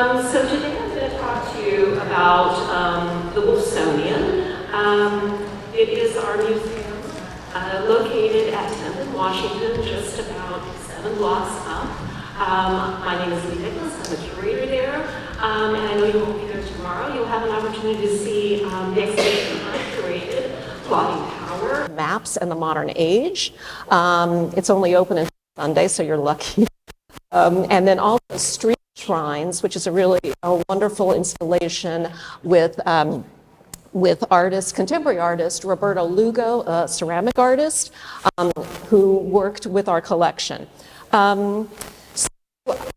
So today I'm going to talk to you about the Wolfsonian. It is our museum located at 10th and Washington, just about 7 blocks up. My name is Lea Nickless. I'm the curator there, and I know you won't be there tomorrow. You'll have an opportunity to see the exhibition I curated, Plotting Power, Maps and the Modern Age. It's only open until Sunday, so you're lucky. And then also Street Shrines, which is a really wonderful installation with artist, contemporary artist Roberto Lugo, a ceramic artist, who worked with our collection. So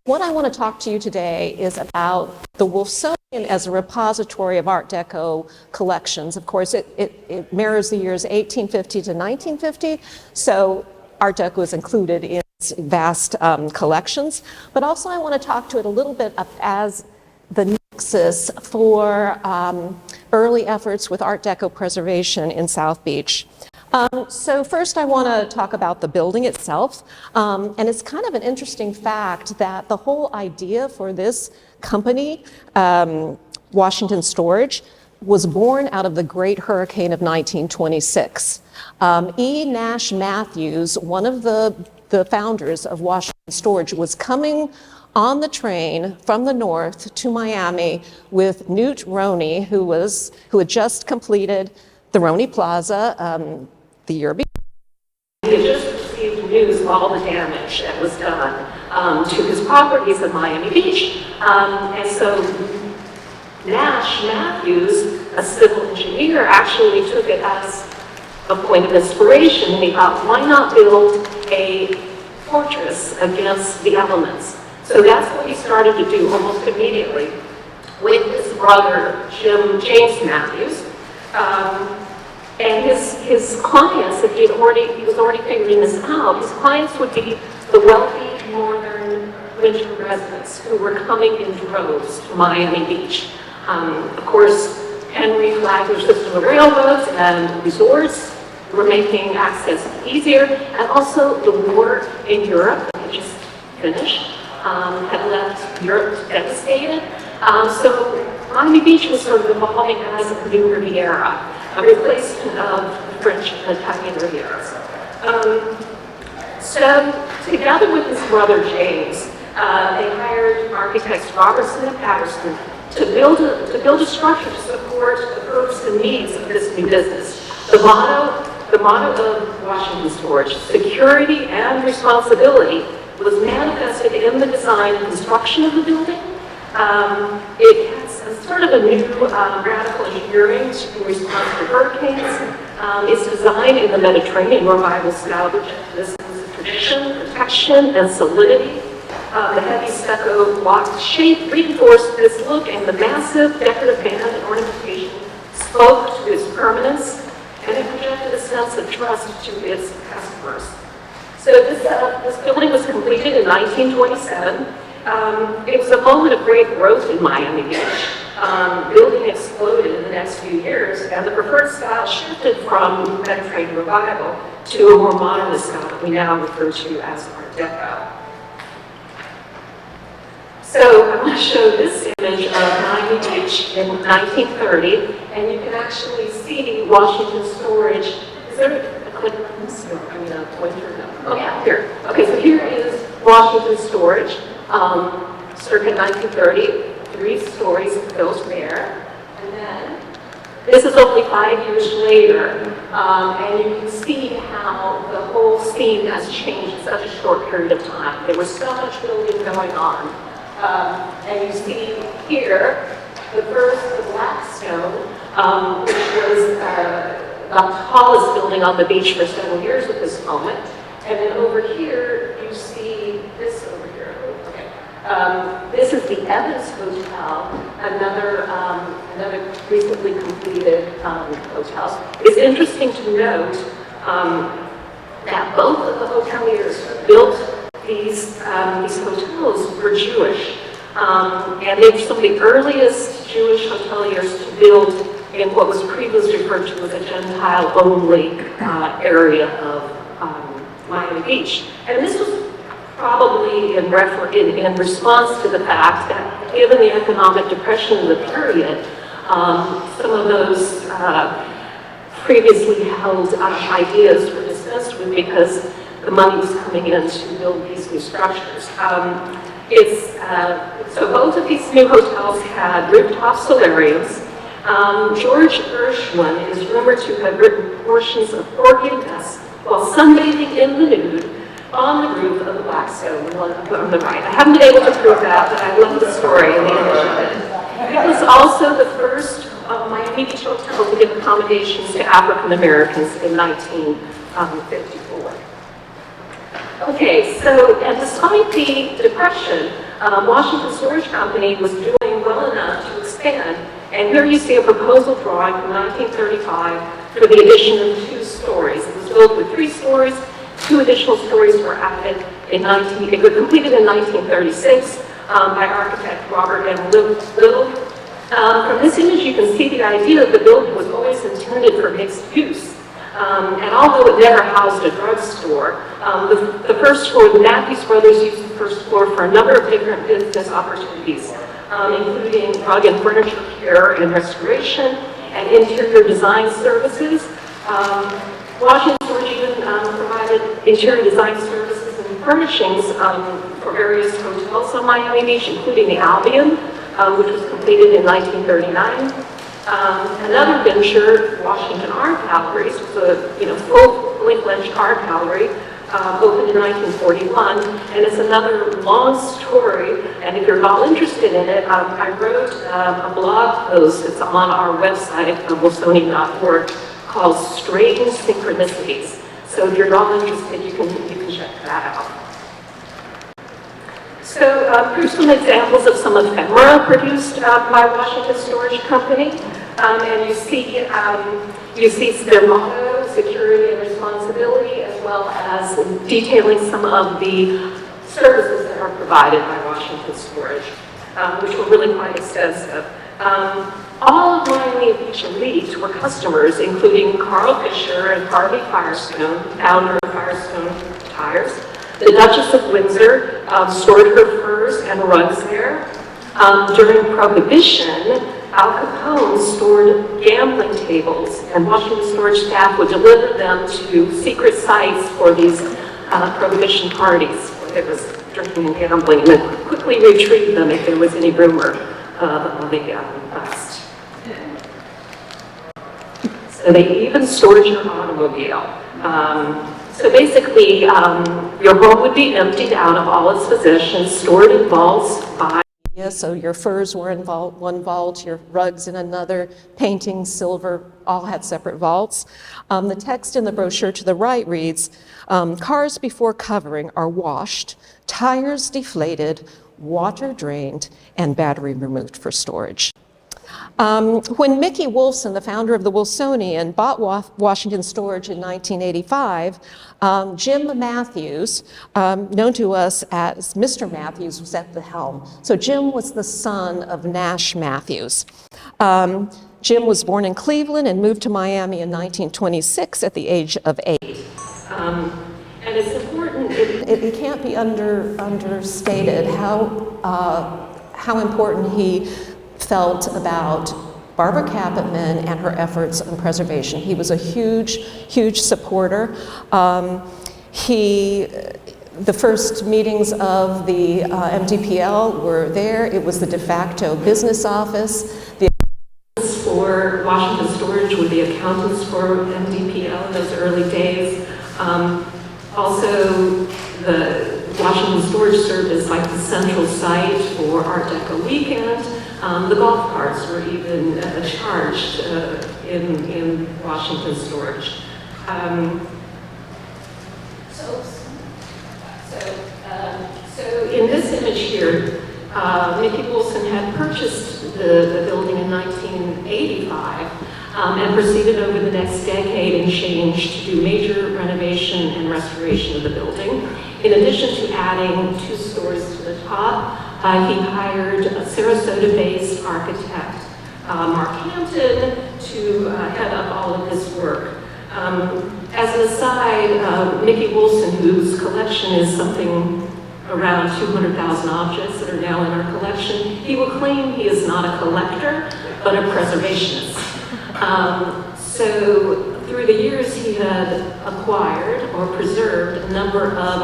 what I want to talk to you today is about the Wolfsonian as a repository of Art Deco collections. Of course, it mirrors the years 1850 to 1950, so Art Deco is included in its vast collections. But also I want to talk to it a little bit as the nexus for early efforts with Art Deco preservation in South Beach. So first I want to talk about the building itself, and it's kind of an interesting fact that the whole idea for this company, Washington Storage, was born out of the Great Hurricane of 1926. E. Nash Matthews, one of the founders of Washington Storage, was coming on the train from the north to Miami with Newt Roney, who had just completed the Roney Plaza the year before. He had just received news of all the damage that was done to his properties in Miami Beach. And so Nash Matthews, a civil engineer, actually took it as a point of inspiration. And he thought, why not build a fortress against the elements? So that's what he started to do almost immediately with his brother, James Matthews. And his clients, if he was already figuring this out, his clients would be the wealthy northern winter residents who were coming in droves to Miami Beach. Of course, Henry Flagler's system of railroads and resorts were making access easier, and also the war in Europe that had just finished had left Europe devastated. So Miami Beach was sort of evolving as a new Riviera, a replacement of the French and Italian Rivieras. So together with his brother James, they hired architects Robertson and Patterson to build a structure to support the purpose and needs of this new business. The motto of Washington Storage, security and responsibility, was manifested in the design and construction of the building. It has sort of a new radical engineering in response to hurricanes. It's designed in the Mediterranean revival style, which is tradition, protection, and solidity. The heavy stucco block shape reinforced this look, and the massive decorative band and ornamentation spoke to its permanence, and it projected a sense of trust to its customers. So this building was completed in 1927. It was a moment of great growth in Miami Beach. Building exploded in the next few years, and the preferred style shifted from Mediterranean revival to a more modernist style that we now refer to as Art Deco. So I want to show this image of Miami Beach in 1930, and you can actually see Washington Storage. Is there a click on this? I mean, a pointer? No. Oh yeah, here. Okay, so here is Washington Storage, circa 1930, 3 stories built there. And then this is only 5 years later, and you can see how the whole scene has changed in such a short period of time. There was so much building going on. And you see here the Blackstone, which was the tallest building on the beach for several years at this moment. And then over here, you see this over here. Okay. This is the Evans Hotel, another recently completed hotel. It's interesting to note that both of the hoteliers built these hotels were Jewish, and they were some of the earliest Jewish hoteliers to build in what was previously referred to as a Gentile-only area of Miami Beach. And this was probably in response to the fact that given the economic depression of the period, some of those previously held ideas were dispensed with because the money was coming in to build these new structures. So both of these new hotels had rooftop solariums. George Gershwin is rumored to have written portions of Porgy and Bess while sunbathing in the nude on the roof of the Blackstone on the right. I haven't been able to prove that, but I love the story and the image of it. It was also the first Miami Beach hotel to give accommodations to African Americans in 1954. Okay, so, and despite the Depression, Washington Storage Company was doing well enough to expand. And here you see a proposal drawing from 1935 for the addition of 2 stories. It was built with 3 stories. 2 additional stories were added it was completed in 1936 by architect Robert M. Little. From this image, you can see the idea that the building was always intended for mixed use. And although it never housed a drugstore, the first floor, the Matthews brothers used the first floor for a number of different business opportunities, including drug and furniture care and restoration and interior design services. Washington Storage even provided interior design services and furnishings for various hotels on Miami Beach, including the Albion, which was completed in 1939. Another venture, Washington Art Galleries, was a fully fledged art gallery, opened in 1941, and it's another long story. And if you're at all interested in it, I wrote a blog post that's on our website, Wolfsonian.org, called Strange Synchronicities. So if you're at all interested, you can check that out. So here's some examples of some ephemera produced by Washington Storage Company. And you see their motto, security and responsibility, as well as detailing some of the services that are provided by Washington Storage, which were really quite extensive. All of Miami Beach elites were customers, including Carl Fisher and Harvey Firestone, founder of Firestone Tires. The Duchess of Windsor stored her furs and rugs there. During Prohibition, Al Capone stored gambling tables, and Washington Storage staff would deliver them to secret sites for these Prohibition parties where there was drinking and gambling, and then quickly retrieve them if there was any rumor of a bust. So they even stored your automobile. So basically, your home would be emptied out of all its possessions, stored in vaults by. So your furs were in one vault, your rugs in another, paintings, silver, all had separate vaults. The text in the brochure to the right reads, cars before covering are washed, tires deflated, water drained, and battery removed for storage. When Micky Wolfson, the founder of the Wolfsonian, bought Washington Storage in 1985, Jim Matthews, known to us as Mr. Matthews, was at the helm. So Jim was the son of Nash Matthews. Jim was born in Cleveland and moved to Miami in 1926 at the age of 8. And it's important, it can't be understated how important he felt about Barbara Capitman and her efforts on preservation. He was a huge supporter. The first meetings of the MDPL were there. It was the de facto business office. The accountants for Washington Storage were the accountants for MDPL in those early days. Also, the Washington Storage served as like the central site for Art Deco weekend. The golf carts were even charged in Washington Storage. So in this image here, Micky Wolfson had purchased the building in 1985 and proceeded over the next decade and change to do major renovation and restoration of the building. In addition to adding 2 stories to the top, he hired a Sarasota-based architect, Mark Hampton, to head up all of this work. As an aside, Micky Wolfson, whose collection is something around 200,000 objects that are now in our collection. He will claim he is not a collector, but a preservationist. So through the years, he had acquired or preserved a number of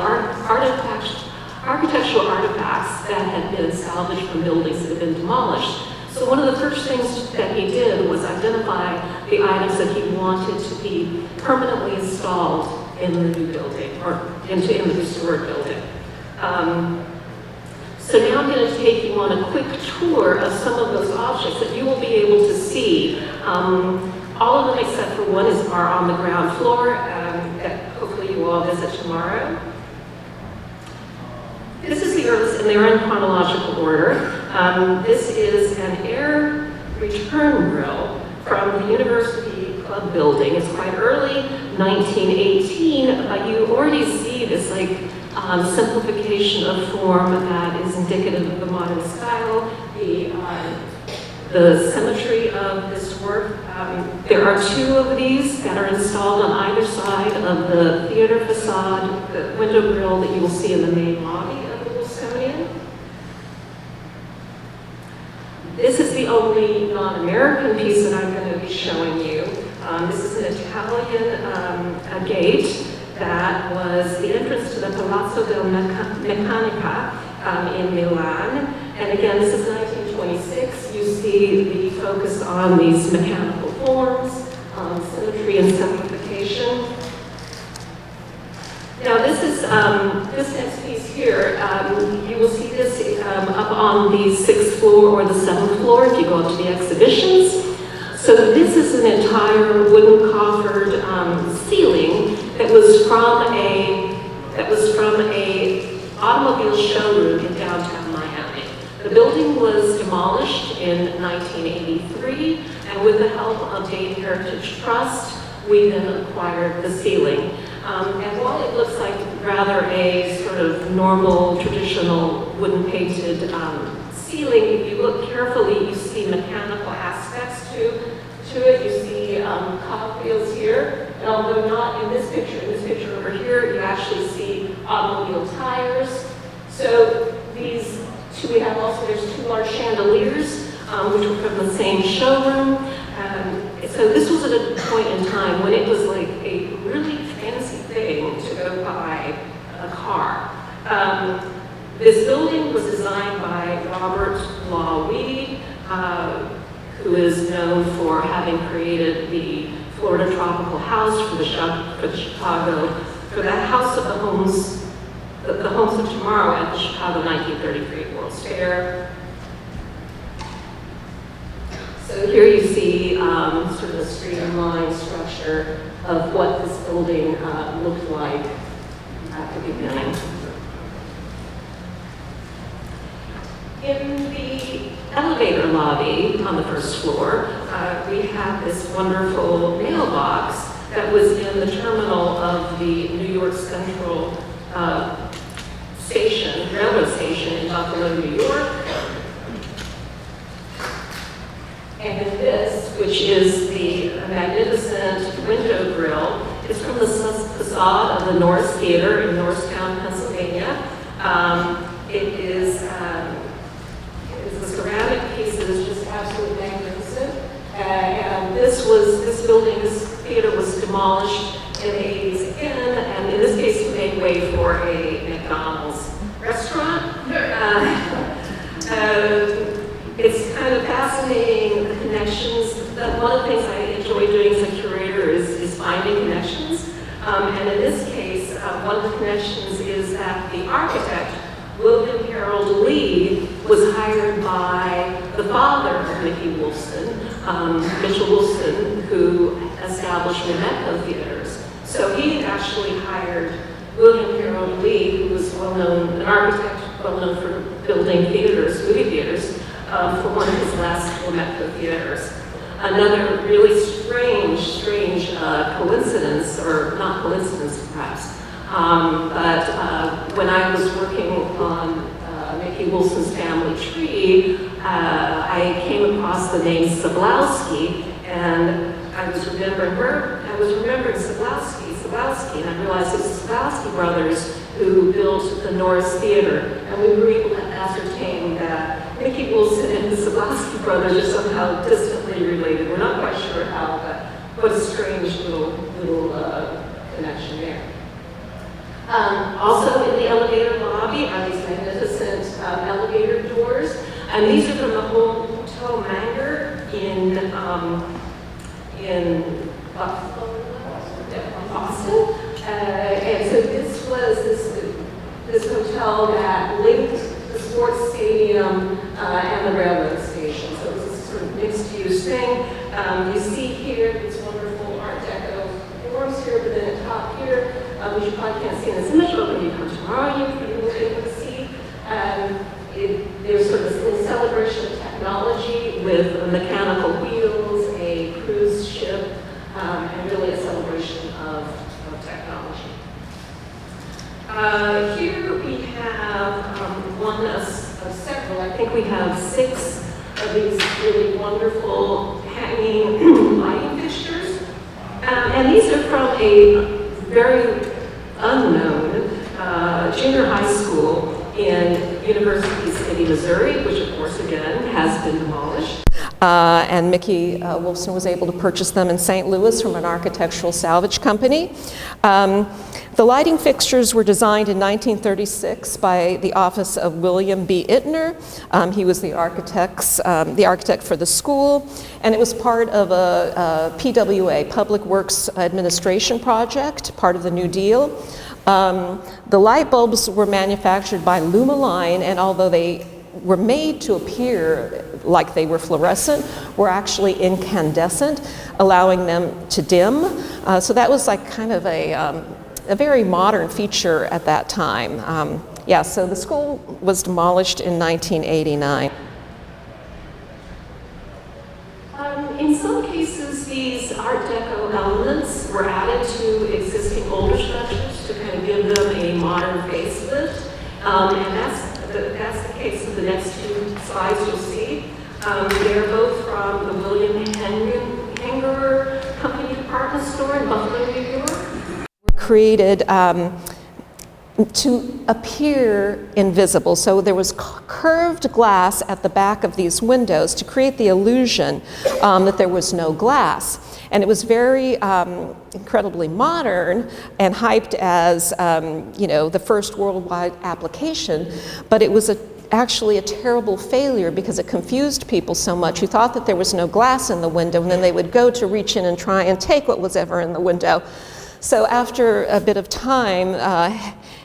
architectural artifacts that had been salvaged from buildings that had been demolished. So one of the first things that he did was identify the items that he wanted to be permanently installed in the new building, or in the historic building. So now I'm going to take you on a quick tour of some of those objects that you will be able to see. All of them except for one are on the ground floor that hopefully you will all visit tomorrow. This is the earliest, and they're in chronological order. This is an air return grill from the University Club building. It's quite early, 1918, but you already see this simplification of form that is indicative of the modern style, the symmetry of this work. There are two of these that are installed on either side of the theater facade, the window grill that you will see in the main lobby of the Wolfsonian. This is the only non-American piece that I'm going to be showing you. This is an Italian gate that was the entrance to the Palazzo del Meccanica in Milan. And again, this is 1926. You see the focus on these mechanical forms, symmetry and simplification. Now this is this next piece here. You will see this up on the 6th floor or the 7th floor if you go up to the exhibitions. So this is an entire wooden coffered ceiling that was from a automobile showroom in downtown Miami. The building was demolished in 1983, and with the help of Dade Heritage Trust, we then acquired the ceiling. And while it looks like rather a sort of normal, traditional wooden painted ceiling, if you look carefully, you see mechanical aspects to it. You see copper wheels here, and although not in this picture over here, you actually see automobile tires. So these two, there's two large chandeliers, which were from the same showroom. So this was at a point in time when it was like a really fancy thing to go buy a car. This building was designed by Robert Law Weedy, who is known for having created the Florida Tropical House for the Chicago, for that House of the Homes of Tomorrow at the Chicago 1933 World's Fair. So here you see sort of a streamlined structure of what this building looked like at the beginning. In the elevator lobby on the first floor, we have this wonderful mailbox that was in the terminal of the New York Central railroad station in Buffalo, New York. And this, which is the magnificent window grill, is from the facade of the Norris Theater in Norristown, Pennsylvania. It is the ceramic piece that is just absolutely magnificent. And this theater was demolished in the 80s again, and in this case it made way for a McDonald's restaurant. It's kind of fascinating, the connections. One of the things I enjoy doing as a curator is finding connections. And in this case, one of the connections is that the architect, William Harold Lee, was hired by the father of Micky Wolfson, Mitchell Wolfson, who established Memento Theaters. So he had actually hired William Harold Lee, who was an architect well known for building theaters, movie theaters, for one of his last Memento Theaters. Another really strange coincidence, or not coincidence perhaps, but when I was working on Micky Wolfson's family tree, I came across the name Sablowski, and I was remembering Sablowski, and I realized it was the Sablowski brothers who built the Norris Theater, and we were able to ascertain that Micky Wolfson and the Sabowski brothers are somehow distantly related. We're not quite sure how, but what a strange little connection there. Also in the elevator lobby are these magnificent elevator doors, and these are from the Hotel Manger in Boston. And so this was this hotel that linked the sports stadium and the railroad station. So it was this sort of mixed-use thing. You see here these wonderful Art Deco forms here, but then at the top here, which you probably can't see in this image, but when you come tomorrow, you will be able to see. There's sort of a celebration of technology with mechanical wheels, a cruise ship, and really a celebration of technology. Here we have one of several. I think we have 6 of these really wonderful hanging lighting fixtures. And these are from a very unknown junior high school in University City, Missouri, which of course again has been demolished. And Micky Wolfson was able to purchase them in St. Louis from an architectural salvage company. The lighting fixtures were designed in 1936 by the office of William B. Ittner. He was the architect for the school, and it was part of a PWA, Public Works Administration project, part of the New Deal. The light bulbs were manufactured by Lumaline, and although they were made to appear like they were fluorescent, were actually incandescent, allowing them to dim. So that was like kind of a very modern feature at that time. Yeah, so the school was demolished in 1989. In some cases, these Art Deco elements were added to existing older structures to kind of give them a modern facelift. And that's the case with the next 2 slides you'll see. They're both from the William Hengerer Company department store in Buffalo, New York. Created to appear invisible. So there was curved glass at the back of these windows to create the illusion that there was no glass. And it was very incredibly modern and hyped as the first worldwide application, but it was actually a terrible failure because it confused people so much who thought that there was no glass in the window, and then they would go to reach in and try and take what was ever in the window. So after a bit of time,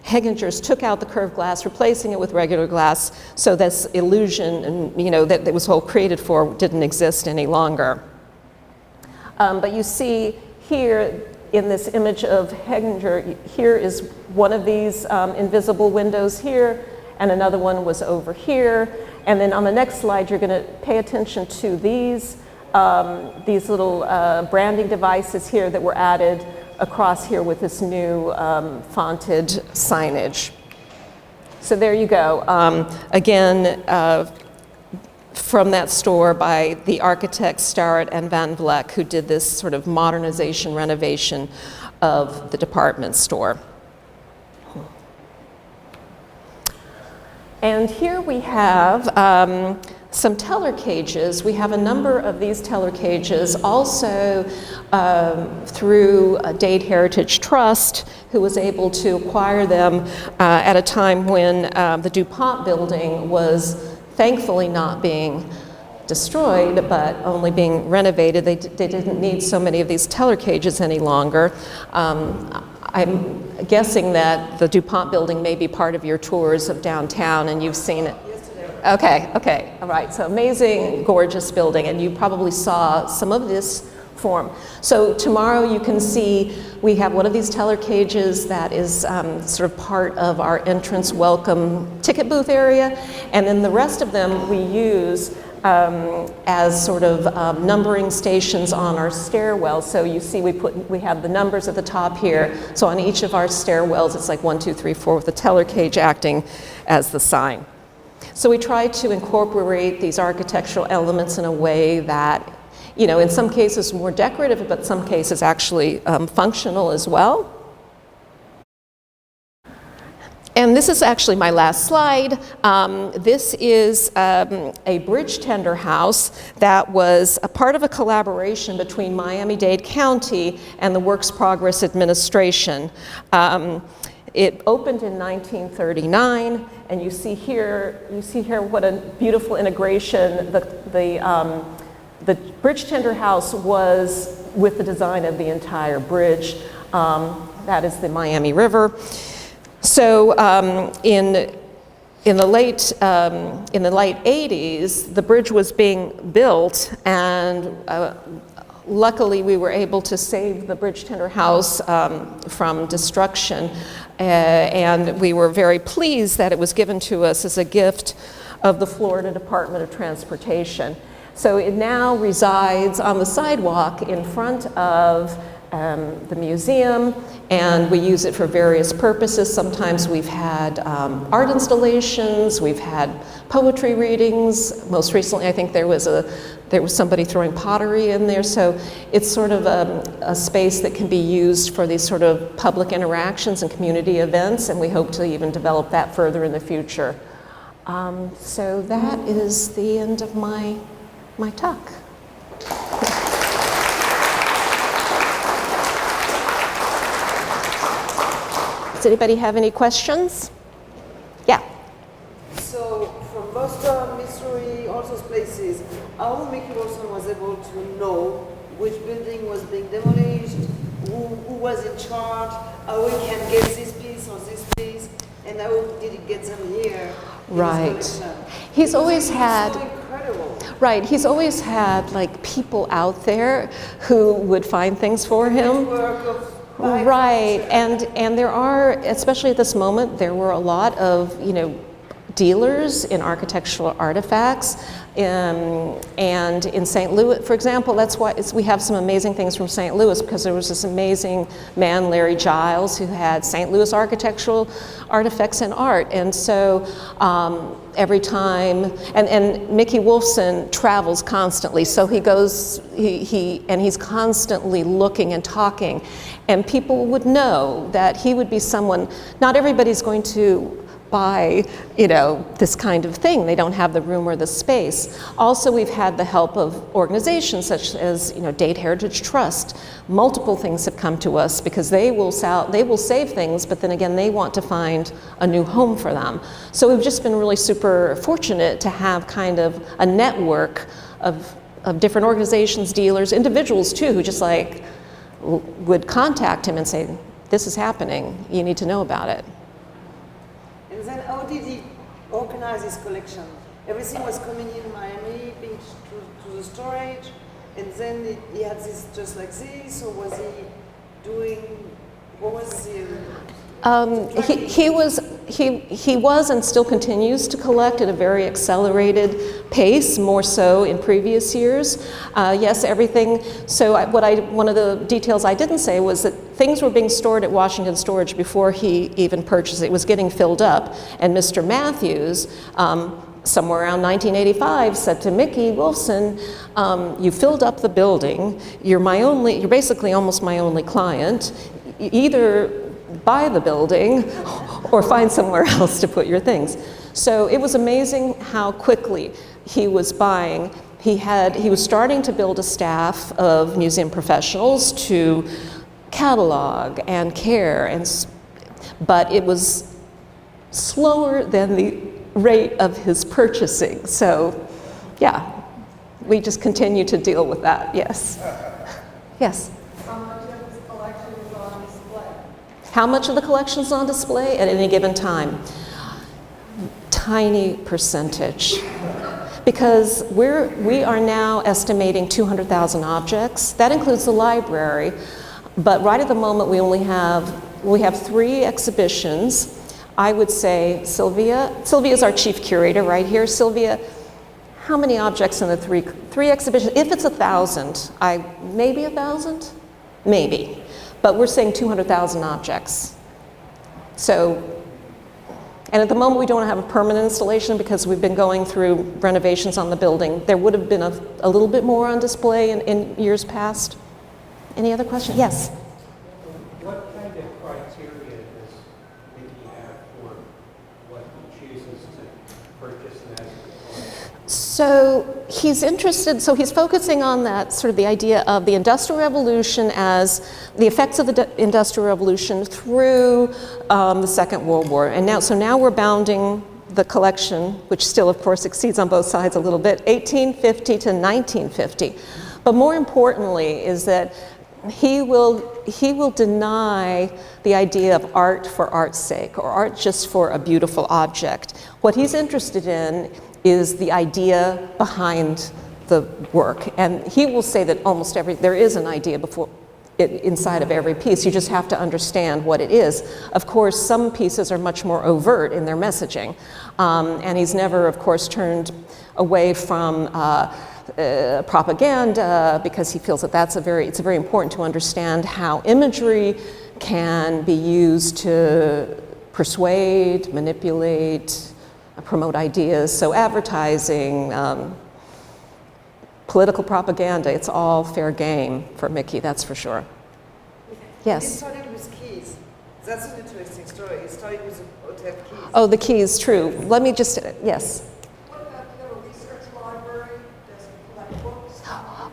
Hegingers took out the curved glass, replacing it with regular glass, so this illusion that it was all created for didn't exist any longer. But you see here in this image of Heginger, here is one of these invisible windows here, and another one was over here. And then on the next slide, you're going to pay attention to these little branding devices here that were added across here with this new fonted signage. So there you go. Again, from that store by the architects Starrett and Van Vleck, who did this sort of modernization renovation of the department store. And here we have some teller cages. We have a number of these teller cages also through Dade Heritage Trust, who was able to acquire them at a time when the DuPont building was thankfully not being destroyed, but only being renovated. They didn't need so many of these teller cages any longer. I'm guessing that the DuPont building may be part of your tours of downtown, and you've seen it. Okay, all right. So amazing, gorgeous building, and you probably saw some of this form. So tomorrow you can see we have one of these teller cages that is sort of part of our entrance welcome ticket booth area, and then the rest of them we use as sort of numbering stations on our stairwells. So you see we have the numbers at the top here. So on each of our stairwells it's like 1, 2, 3, 4 with the teller cage acting as the sign. So we try to incorporate these architectural elements in a way that, in some cases more decorative, but some cases actually functional as well. And this is actually my last slide. This is a bridge tender house that was a part of a collaboration between Miami-Dade County and the Works Progress Administration. It opened in 1939, and you see here what a beautiful integration. The bridge tender house was with the design of the entire bridge. That is the Miami River. So in the late 80s, the bridge was being built, and luckily we were able to save the bridge tender house from destruction, and we were very pleased that it was given to us as a gift of the Florida Department of Transportation. So it now resides on the sidewalk in front of the museum, and we use it for various purposes. Sometimes we've had art installations, we've had poetry readings. Most recently, I think there was somebody throwing pottery in there. So it's sort of a space that can be used for these sort of public interactions and community events, and we hope to even develop that further in the future. So that is the end of my talk. Does anybody have any questions? Yeah. So from Boston, Missouri, all those places, how Micky Wolfson was able to know which building was being demolished, who was in charge, how he can get this piece or this piece, and how did he get them here? Right. He's always had. So incredible. Right. He's always had like people out there who would find things for him. Right, and there are, especially at this moment, there were a lot of, dealers in architectural artifacts, and in St. Louis, for example, that's why we have some amazing things from St. Louis, because there was this amazing man, Larry Giles, who had St. Louis architectural artifacts and art, and so every time, and Micky Wolfson travels constantly, so he goes, he's constantly looking and talking, and people would know that he would be someone. Not everybody's going to buy, this kind of thing. They don't have the room or the space. Also, we've had the help of organizations such as, Dade Heritage Trust. Multiple things have come to us because they will save things, but then again, they want to find a new home for them. So we've just been really super fortunate to have kind of a network of different organizations, dealers, individuals too, who just would contact him and say, this is happening, you need to know about it. And then how did he organize his collection? Everything was coming in Miami, being to the storage, and then he had this just like this, or was he doing, what was the... He was and still continues to collect at a very accelerated pace, more so in previous years. Yes, everything. So one of the details I didn't say was that things were being stored at Washington Storage before he even purchased it. It was getting filled up, and Mr. Matthews, somewhere around 1985, said to Micky Wolfson, "You filled up the building. You're basically almost my only client. Either buy the building or find somewhere else to put your things." So it was amazing how quickly he was buying. He was starting to build a staff of museum professionals to catalog and care, but it was slower than the rate of his purchasing. So yeah, we just continue to deal with that, yes. Yes? How much of the collection is on display at any given time? Tiny percentage. Because we are now estimating 200,000 objects. That includes the library, but right at the moment we have 3 exhibitions. I would say Sylvia's our chief curator right here. Sylvia, how many objects in the three exhibitions? If it's 1,000, maybe 1,000? Maybe. But we're saying 200,000 objects. So, and at the moment we don't have a permanent installation because we've been going through renovations on the building. There would have been a little bit more on display in years past. Any other questions? Yes? What kind of criteria does Micky have for So he's interested, so he's focusing on that sort of the idea of the Industrial Revolution as the effects of the Industrial Revolution through the Second World War. And now we're bounding the collection, which still of course exceeds on both sides a little bit, 1850 to 1950. But more importantly is that he will deny the idea of art for art's sake or art just for a beautiful object. What he's interested in is the idea behind the work. And he will say that there is an idea inside of every piece. You just have to understand what it is. Of course, some pieces are much more overt in their messaging. And he's never, of course, turned away from propaganda because he feels that it's very important to understand how imagery can be used to persuade, manipulate, promote ideas. So advertising, political propaganda, it's all fair game for Micky, that's for sure. Yes? He started with keys. That's an interesting story. He started with a hotel keys. Oh, the keys, true. Let me just, yes. What about the research library? Does it collect books?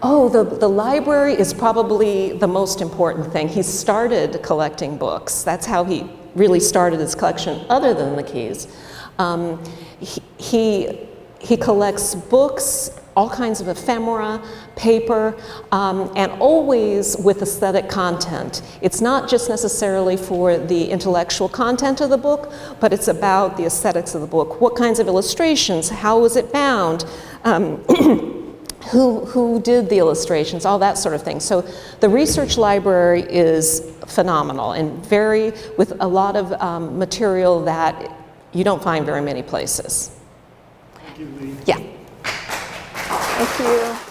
Oh, the library is probably the most important thing. He started collecting books. That's how he really started his collection, other than the keys. He collects books, all kinds of ephemera, paper, and always with aesthetic content. It's not just necessarily for the intellectual content of the book, but it's about the aesthetics of the book. What kinds of illustrations? How was it bound? Who did the illustrations? All that sort of thing. So the research library is phenomenal and with a lot of material that you don't find very many places. Thank you, Lee. Yeah. Thank you.